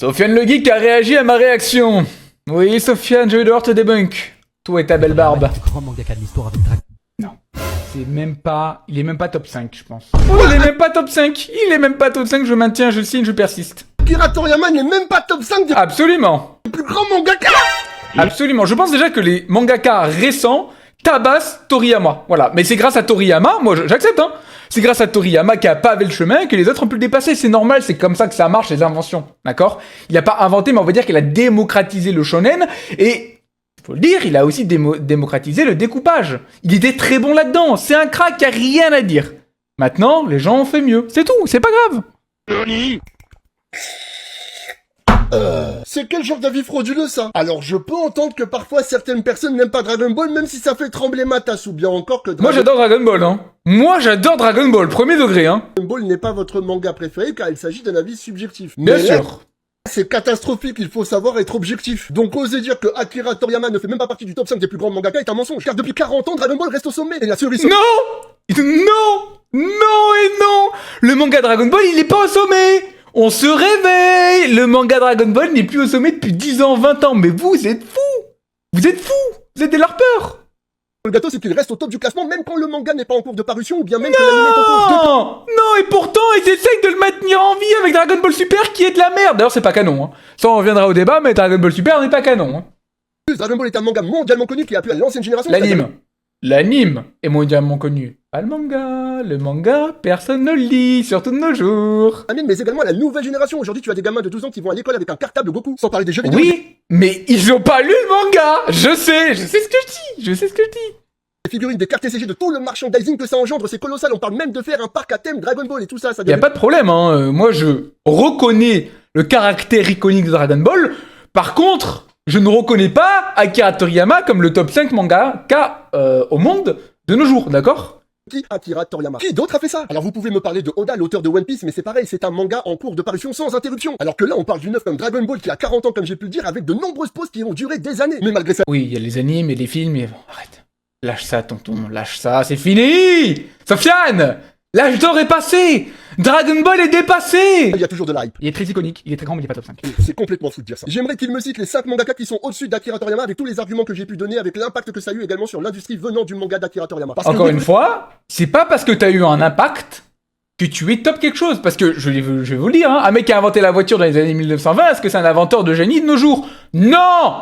Sofiane le Geek a réagi à ma réaction. Oui, Sofiane, je vais devoir te débunk. Toi et ta belle barbe. Grand mangaka de l'histoire avec Dragon. Non. C'est même pas... Il est même pas top 5, je pense. Oh, il est même pas top 5. Il est même pas top 5, je maintiens, je signe, je persiste. Akira Toriyama n'est même pas top 5 des Absolument. plus grands mangaka. Absolument. Je pense déjà que les mangaka récents tabassent Toriyama. Voilà. Mais c'est grâce à Toriyama, moi j'accepte, hein. C'est grâce à Toriyama qui a pavé le chemin que les autres ont pu le dépasser. C'est normal, c'est comme ça que ça marche, les inventions. D'accord? Il a pas inventé, mais on va dire qu'il a démocratisé le shonen. Et, faut le dire, il a aussi démocratisé le découpage. Il était très bon là-dedans. C'est un crack, y a rien à dire. Maintenant, les gens ont fait mieux. C'est tout, c'est pas grave. C'est quel genre d'avis frauduleux ça? Alors je peux entendre que parfois certaines personnes n'aiment pas Dragon Ball même si ça fait trembler ma tasse ou bien encore que Moi j'adore Dragon Ball, hein. Moi j'adore Dragon Ball, premier degré, hein. Dragon Ball n'est pas votre manga préféré car il s'agit d'un avis subjectif. Bien Mais là, sûr. c'est catastrophique, il faut savoir être objectif. Donc oser dire que Akira Toriyama ne fait même pas partie du top 5 des plus grands mangaka est un mensonge. Car depuis 40 ans, Dragon Ball reste au sommet. Et la cerise... Non! Non! Non et non! Le manga Dragon Ball, il est pas au sommet! On se réveille! Le manga Dragon Ball n'est plus au sommet depuis 10 ans, 20 ans. Mais vous êtes fous! Vous êtes fous! Vous êtes des larpeurs! Le gâteau, c'est qu'il reste au top du classement même quand le manga n'est pas en cours de parution ou bien même que l'anime est en cours de... Non! Non, et pourtant, ils essayent de le maintenir en vie avec Dragon Ball Super qui est de la merde! D'ailleurs, c'est pas canon, hein. Ça, on reviendra au débat, mais Dragon Ball Super n'est pas canon, hein. Plus, Dragon Ball est un manga mondialement connu qui a plu à l'ancienne génération. L'anime. L'anime est mondialement connu. Pas le manga. Le manga, personne ne le lit, surtout de nos jours. Mais également à la nouvelle génération. Aujourd'hui, tu as des gamins de 12 ans qui vont à l'école avec un cartable Goku, sans parler des jeux vidéo. Oui, mais ils ont pas lu le manga. Je sais ce que je dis. Les figurines, des cartes TCG, de tout le merchandising que ça engendre, c'est colossal. On parle même de faire un parc à thème Dragon Ball et tout ça. Y a pas de problème, hein. Moi, je reconnais le caractère iconique de Dragon Ball. Par contre, je ne reconnais pas Akira Toriyama comme le top 5 mangaka au monde de nos jours, d'accord? Qui Akira Toriyama? Qui d'autre a fait ça? Alors vous pouvez me parler de Oda, l'auteur de One Piece, mais c'est pareil, c'est un manga en cours de parution sans interruption. Alors que là, on parle d'une œuvre comme Dragon Ball qui a 40 ans, comme j'ai pu le dire, avec de nombreuses pauses qui ont duré des années. Mais malgré ça... Oui, il y a les animes et les films, et bon, arrête. Lâche ça, tonton, lâche ça, c'est fini! Sofiane! L'âge d'or est passé! Dragon Ball est dépassé! Il y a toujours de la hype. Il est très iconique, il est très grand, mais il est pas top 5. C'est complètement fou de dire ça. J'aimerais qu'il me cite les 5 mangaka qui sont au-dessus d'Akira Toriyama avec tous les arguments que j'ai pu donner, avec l'impact que ça a eu également sur l'industrie venant du manga d'Akira Toriyama. Parce Encore que... une fois, c'est pas parce que t'as eu un impact que tu es top quelque chose. Parce que, je vais vous le dire, hein, un mec qui a inventé la voiture dans les années 1920, est-ce que c'est un inventeur de génie de nos jours? Non!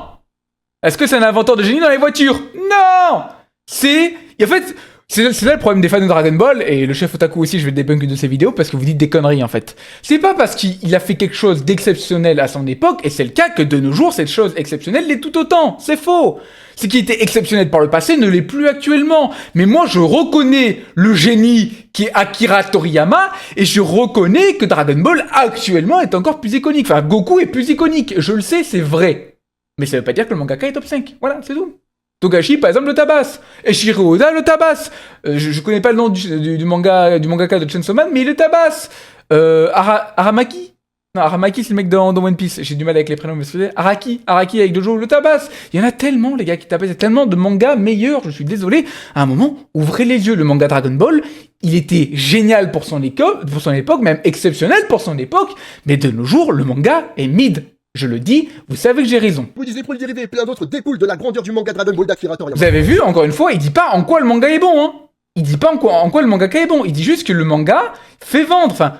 Est-ce que c'est un inventeur de génie dans les voitures? Non! En fait, c'est là le problème des fans de Dragon Ball, et le chef Otaku aussi, je vais le débunk de ses vidéos, parce que vous dites des conneries, en fait. C'est pas parce qu'il a fait quelque chose d'exceptionnel à son époque, et c'est le cas, que de nos jours, cette chose exceptionnelle l'est tout autant. C'est faux. Ce qui était exceptionnel par le passé ne l'est plus actuellement. Mais moi, je reconnais le génie qui est Akira Toriyama, et je reconnais que Dragon Ball, actuellement, est encore plus iconique. Enfin, Goku est plus iconique. Je le sais, c'est vrai. Mais ça veut pas dire que le mangaka est top 5. Voilà, c'est tout. Togashi, par exemple, le tabasse. Eiichiro Oda le tabasse. Je connais pas le nom du mangaka de Chainsaw Man, mais il le tabasse. Aramaki. Non, Aramaki, c'est le mec dans One Piece. J'ai du mal avec les prénoms, mais c'est Araki avec Dojo le tabasse. Il y en a tellement, les gars, qui tabassent. Il y a tellement de mangas meilleurs, je suis désolé. À un moment, ouvrez les yeux. Le manga Dragon Ball, il était génial pour son époque, même exceptionnel pour son époque. Mais de nos jours, le manga est mid. Je le dis, vous savez que j'ai raison. Vous disiez pour le dérivé et plein d'autres découlent de la grandeur du manga Dragon Ball d'Akira Toriyama. Vous avez vu, encore une fois, il dit pas en quoi le manga est bon, hein. Il dit pas en quoi le mangaka est bon. Il dit juste que le manga fait vendre. Enfin,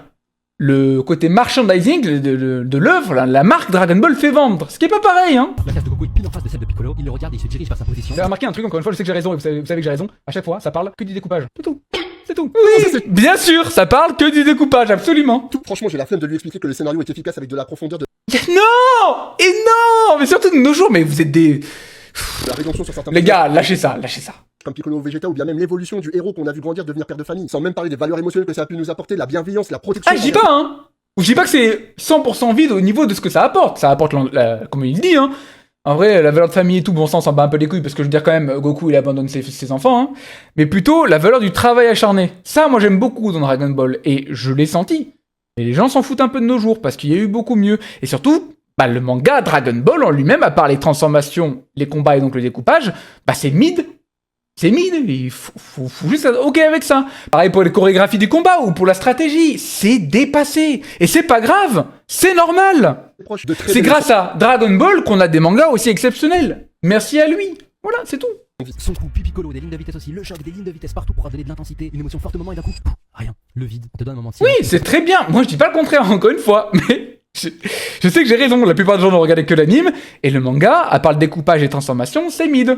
le côté merchandising de l'œuvre, la marque Dragon Ball fait vendre. Ce qui est pas pareil, hein. La case de Goku est pile en face de celle de Piccolo, il le regarde et il se dirige vers sa position. Vous avez remarqué un truc, encore une fois, je sais que j'ai raison, et vous savez que j'ai raison. À chaque fois, ça parle que du découpage. C'est tout. C'est tout. Oui, bien sûr, ça parle que du découpage, absolument. Franchement, j'ai la flemme de lui expliquer que le scénario est efficace avec de la profondeur de... Non! Et non! Mais surtout de nos jours, mais vous êtes des... la rédemption sur certains... Les gars, lâchez ça. Comme Piccolo Vegeta ou bien même l'évolution du héros qu'on a vu grandir devenir père de famille. Sans même parler des valeurs émotionnelles que ça a pu nous apporter, la bienveillance, la protection... Ah, je dis pas, hein! Je dis pas que c'est 100% vide au niveau de ce que ça apporte. Ça apporte, comme il dit, hein. En vrai, la valeur de famille et tout, bon sang, s'en bat un peu les couilles, parce que je veux dire quand même, Goku, il abandonne ses enfants, hein. Mais plutôt, la valeur du travail acharné. Ça, moi, j'aime beaucoup dans Dragon Ball, et je l'ai senti. Et les gens s'en foutent un peu de nos jours, parce qu'il y a eu beaucoup mieux. Et surtout, le manga Dragon Ball en lui-même, à part les transformations, les combats et donc le découpage, c'est mid. C'est mid, il faut juste être ok avec ça. Pareil pour les chorégraphies du combat ou pour la stratégie, c'est dépassé. Et c'est pas grave, c'est normal. proche de très C'est belles grâce à Dragon Ball qu'on a des mangas aussi exceptionnels. Merci à lui. Voilà, c'est tout. Son coup, puis Piccolo, des lignes de vitesse aussi, le choc, des lignes de vitesse partout pour donner de l'intensité, une émotion forte au moment et d'un coup, pouf, rien. Le vide, on te donne un moment de silence. Oui, c'est très bien. Moi, je dis pas le contraire, encore une fois, mais je sais que j'ai raison. La plupart des gens n'ont regardé que l'anime, et le manga, à part le découpage et transformation, c'est mid.